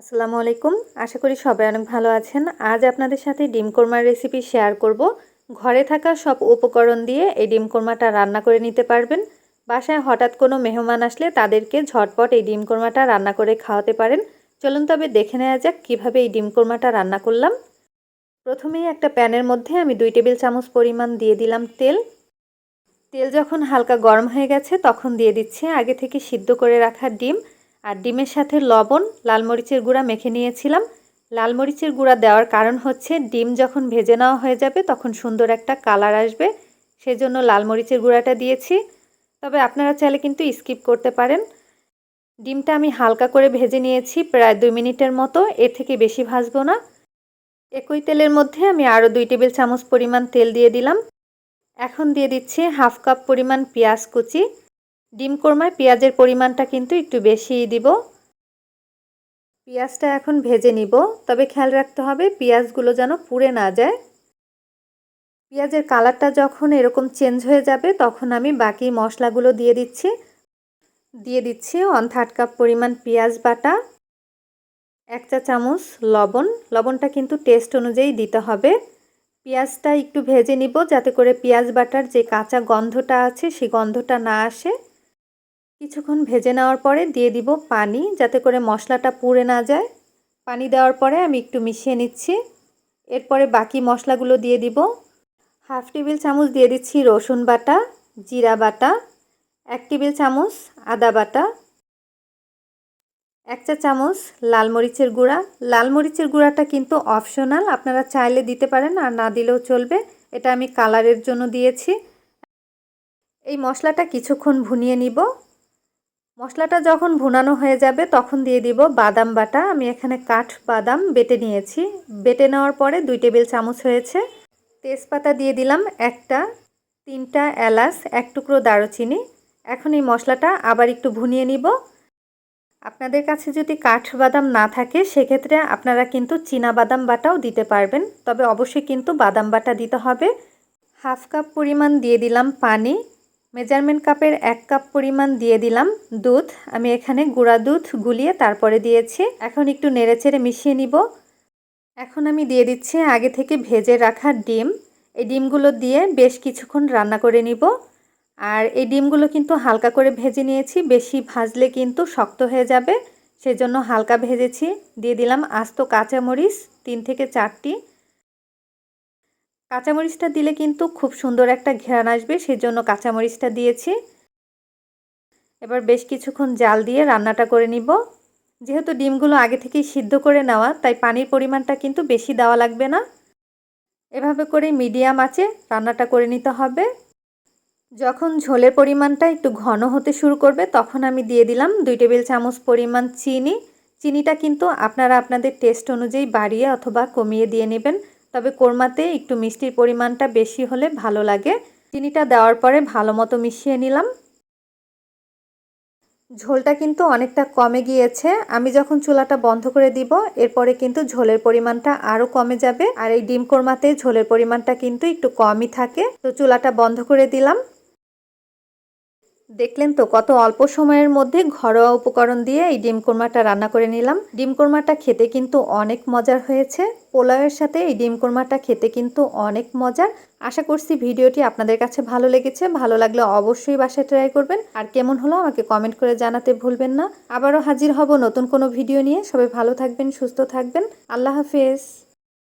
আসসালামু আলাইকুম। আশা করি সবাই অনেক ভালো আছেন। আজ আপনাদের সাথে ডিম কোরমার রেসিপি শেয়ার করব। ঘরে থাকা সব উপকরণ দিয়ে এই ডিম কোরমাটা রান্না করে নিতে পারবেন। বাসায় হঠাৎ কোনো মেহমান আসলে তাদেরকে ঝটপট এই ডিম কোরমাটা রান্না করে খাওয়াতে পারেন। চলুন তবে দেখে নেওয়া যাক কীভাবে এই ডিম কোরমাটা রান্না করলাম। প্রথমেই একটা প্যানের মধ্যে আমি 2 টেবিল চামচ পরিমাণ দিয়ে দিলাম তেল। তেল যখন হালকা গরম হয়ে গেছে তখন দিয়ে দিচ্ছি আগে থেকে সিদ্ধ করে রাখা ডিম। আর ডিমের সাথে লবণ, লাল মরিচের গুঁড়া মেখে নিয়েছিলাম। লাল মরিচের গুঁড়া দেওয়ার কারণ হচ্ছে ডিম যখন ভেজে নেওয়া হয়ে যাবে তখন সুন্দর একটা কালার আসবে, সেজন্য লাল মরিচের গুঁড়াটা দিয়েছি। তবে আপনারা চাইলে কিন্তু স্কিপ করতে পারেন। ডিমটা আমি হালকা করে ভেজে নিয়েছি প্রায় 2 মিনিটের মতো, এর থেকে বেশি ভাজবো না। একই তেলের মধ্যে আমি আরও 2 টেবিল চামচ পরিমাণ তেল দিয়ে দিলাম। এখন দিয়ে দিচ্ছি হাফ কাপ পরিমাণ পেঁয়াজ কুচি। ডিম কোরমায় পেঁয়াজের পরিমাণটা কিন্তু একটু বেশিই দিব। পেঁয়াজটা এখন ভেজে নিব, তবে খেয়াল রাখতে হবে পেঁয়াজগুলো যেন পুড়ে না যায়। পেঁয়াজের কালারটা যখন এরকম চেঞ্জ হয়ে যাবে তখন আমি বাকি মশলাগুলো দিয়ে দিচ্ছি। দিয়ে দিচ্ছি 1/3 কাপ পরিমাণ পেঁয়াজ বাটা, 1 চা চামচ লবণ। লবণটা কিন্তু টেস্ট অনুযায়ী দিতে হবে। পেঁয়াজটা একটু ভেজে নিব যাতে করে পেঁয়াজ বাটার যে কাঁচা গন্ধটা আছে সেই গন্ধটা না আসে। কিছুক্ষণ ভেজে নেওয়ার পরে দিয়ে দিব পানি, যাতে করে মশলাটা পুড়ে না যায়। পানি দেওয়ার পরে আমি একটু মিশিয়ে নিচ্ছি। এরপরে বাকি মশলাগুলো দিয়ে দিব। হাফ টেবিল চামচ দিয়ে দিচ্ছি রসুন বাটা, জিরা বাটা, 1 টেবিল চামচ আদা বাটা, 1 চা চামচ লাল মরিচের গুঁড়া। লাল মরিচের গুঁড়াটা কিন্তু অপশনাল, আপনারা চাইলে দিতে পারেন আর না দিলেও চলবে। এটা আমি কালারের জন্য দিয়েছি। এই মশলাটা কিছুক্ষণ ভুনিয়ে নিব। মশলাটা যখন ভুনানো হয়ে যাবে তখন দিয়ে দিব বাদাম বাটা। আমি এখানে কাঠ বাদাম বেটে নিয়েছি। বেটে নেওয়ার পরে 2 টেবিল চামচ হয়েছে। তেজপাতা দিয়ে দিলাম একটা, 3টা এলাচ, 1 টুকরো দারুচিনি। এখন এই মশলাটা আবার একটু ভুনিয়ে নিব। আপনাদের কাছে যদি কাঠ বাদাম না থাকে সেক্ষেত্রে আপনারা কিন্তু চীনা বাদাম বাটাও দিতে পারবেন, তবে অবশ্যই কিন্তু বাদাম বাটা দিতে হবে। হাফ কাপ পরিমাণ দিয়ে দিলাম পানি। মেজারমেন্ট কাপের 1 কাপ পরিমাণ দিয়ে দিলাম দুধ। আমি এখানে গুঁড়া দুধ গুলিয়ে তারপরে দিয়েছি। এখন একটু নেড়েচেড়ে মিশিয়ে নিব। এখন আমি দিয়ে দিচ্ছি আগে থেকে ভেজে রাখা ডিম। এই ডিমগুলো দিয়ে বেশ কিছুক্ষণ রান্না করে নিব। আর এই ডিমগুলো কিন্তু হালকা করে ভেজে নিয়েছি, বেশি ভাজলে কিন্তু শক্ত হয়ে যাবে, সেজন্য হালকা ভেজেছি। দিয়ে দিলাম আস্ত কাঁচামরিচ 3 থেকে 4টি। কাঁচামরিচটা দিলে কিন্তু খুব সুন্দর একটা ঘ্রাণ আসবে, সেজন্য কাঁচামরিচটা দিয়েছি। এবার বেশ কিছুক্ষণ জাল দিয়ে রান্নাটা করে নিব। যেহেতু ডিমগুলো আগে থেকেই সিদ্ধ করে নেওয়া, তাই পানির পরিমাণটা কিন্তু বেশি দেওয়া লাগবে না। এভাবে করে মিডিয়াম আঁচে রান্নাটা করে নিতে হবে। যখন ঝোলের পরিমাণটা একটু ঘন হতে শুরু করবে তখন আমি দিয়ে দিলাম 2 টেবিল চামচ পরিমাণ চিনি। চিনিটা কিন্তু আপনারা আপনাদের টেস্ট অনুযায়ী বাড়িয়ে অথবা কমিয়ে দিয়ে নেবেন, তবে কোরমাতে একটু মিষ্টির পরিমাণটা বেশি হলে ভালো লাগে। চিনিটা দেওয়ার পরে ভালো মতো মিশিয়ে নিলাম। ঝোলটা কিন্তু অনেকটা কমে গিয়েছে। আমি যখন চুলাটা বন্ধ করে দিব এরপরে কিন্তু ঝোলের পরিমাণটা আরও কমে যাবে। আর এই ডিম কোরমাতে ঝোলের পরিমাণটা কিন্তু একটু কমই থাকে। তো চুলাটা বন্ধ করে দিলাম। দেখলেন তো কত অল্প সময়ের মধ্যে ঘরোয়া উপকরণ দিয়ে এই ডিম কোরমাটা রান্না করে নিলাম। ডিম কোরমাটা খেতে কিন্তু অনেক মজার হয়েছে। পোলাওয়ের সাথে এই ডিম কোরমাটা খেতে কিন্তু অনেক মজার। আশা করছি ভিডিওটি আপনাদের কাছে ভালো লেগেছে। ভালো লাগলে অবশ্যই বাসায় ট্রাই করবেন। আর কেমন হলো আমাকে কমেন্ট করে জানাতে ভুলবেন না। আবারও হাজির হব নতুন কোনো ভিডিও নিয়ে। সবাই ভালো থাকবেন, সুস্থ থাকবেন। আল্লাহ হাফেজ।